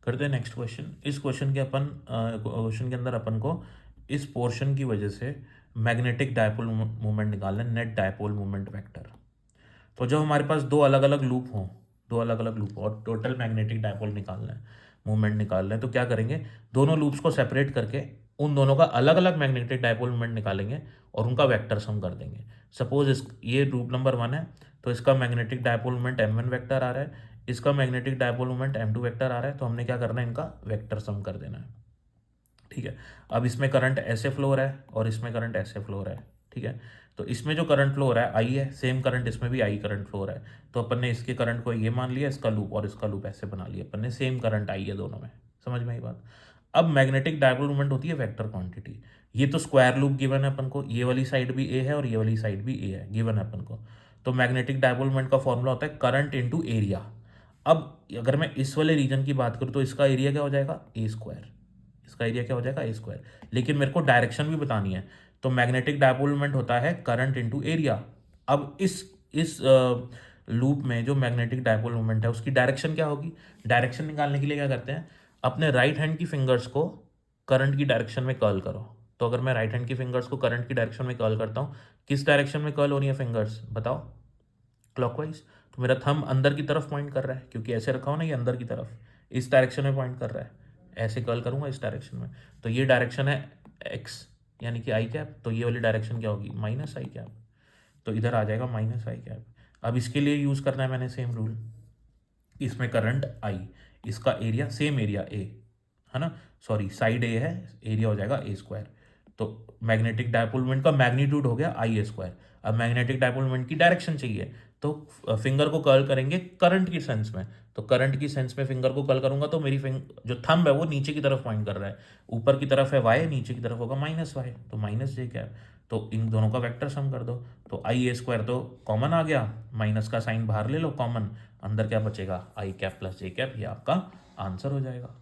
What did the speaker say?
करते हैं next question. इस क्वेश्चन के अंदर अपन को इस पोर्शन की वजह से मैग्नेटिक डायपोल मोमेंट निकालना है, नेट डायपोल मोमेंट वेक्टर। तो जब हमारे पास दो अलग अलग लूप और टोटल मैग्नेटिक डायपोल निकालना है, मूवमेंट निकालना है, तो क्या करेंगे, दोनों लूप्स को सेपरेट करके उन दोनों का अलग अलग मैग्नेटिक डायपोल मोमेंट निकालेंगे और उनका वेक्टर सम कर देंगे। सपोज ये लूप नंबर 1 है, तो इसका magnetic dipole moment m1 vector आ रहा है, इसका magnetic dipole moment m2 vector आ रहा है, तो हमने क्या करना है, इनका वेक्टर सम कर देना है। ठीक है। अब इसमें करंट ऐसे फ्लो हो रहा है और इसमें करंट ऐसे फ्लो हो रहा है। ठीक है। तो इसमें जो करंट फ्लो हो रहा है आई है, सेम करंट इसमें भी आई करंट फ्लो हो रहा है। तो अपन ने इसके करंट को ये मान लिया, इसका लूप और इसका लूप ऐसे बना लिया अपन ने, सेम करंट आई है दोनों में। समझ में आई बात। अब मैग्नेटिक डायपोल मोमेंट होती है वेक्टर क्वांटिटी। ये तो स्क्वायर लूप गिवन है अपन को, ये वाली साइड भी ए है और ये वाली साइड भी ए है, गिवन है अपन को। तो मैग्नेटिक डायपोल मोमेंट का फॉर्मूला होता है करंट इनटू एरिया। अब अगर मैं इस वाले रीजन की बात करूँ तो इसका एरिया क्या हो जाएगा, ए स्क्वायर। इसका एरिया क्या हो जाएगा, ए स्क्वायर। लेकिन मेरे को डायरेक्शन भी बतानी है, तो मैग्नेटिक डायपोल मोमेंट होता है करंट इनटू एरिया। अब इस लूप में जो मैग्नेटिक डायपोल मोमेंट है उसकी डायरेक्शन क्या होगी। डायरेक्शन निकालने के लिए क्या करते हैं, अपने राइट हैंड की फिंगर्स को करंट की डायरेक्शन में कर्ल करो। तो अगर मैं राइट हैंड की फिंगर्स को करंट की डायरेक्शन में कर्ल करता हूँ, किस डायरेक्शन में कर्ल हो रही है फिंगर्स, बताओ। क्लॉकवाइज। तो मेरा थंब अंदर की तरफ पॉइंट कर रहा है, क्योंकि ऐसे रखा हो ना, ये अंदर की तरफ इस डायरेक्शन में पॉइंट कर रहा है। ऐसे कर्ल करूंगा इस डायरेक्शन में, तो ये डायरेक्शन है एक्स, यानी कि आई कैप। तो ये वाली डायरेक्शन क्या होगी, माइनस आई कैप। तो इधर आ जाएगा माइनस आई कैप। अब इसके लिए यूज़ करना है मैंने सेम रूल। इसमें करंट आई, इसका एरिया सेम एरिया ए है ना, सॉरी साइड ए है, एरिया हो जाएगा ए स्क्वायर। तो मैग्नेटिक डायपोल मोमेंट का मैग्नीट्यूड हो गया आई ए स्क्वायर। अब मैग्नेटिक डायपोल मोमेंट की डायरेक्शन चाहिए, तो फिंगर को कर्ल करेंगे करंट की सेंस में। तो करंट की सेंस में फिंगर को कर्ल करूंगा तो मेरी जो थंब है वो नीचे की तरफ पॉइंट कर रहा है, ऊपर की तरफ है वाई, नीचे की तरफ होगा माइनस वाई, तो माइनस जे कैप। तो इन दोनों का वेक्टर सम कर दो। तो आई ए स्क्वायर तो कॉमन आ गया, माइनस का साइन बाहर ले लो कॉमन, अंदर क्या बचेगा, आई कैप प्लस जे कैप। ये आपका आंसर हो जाएगा।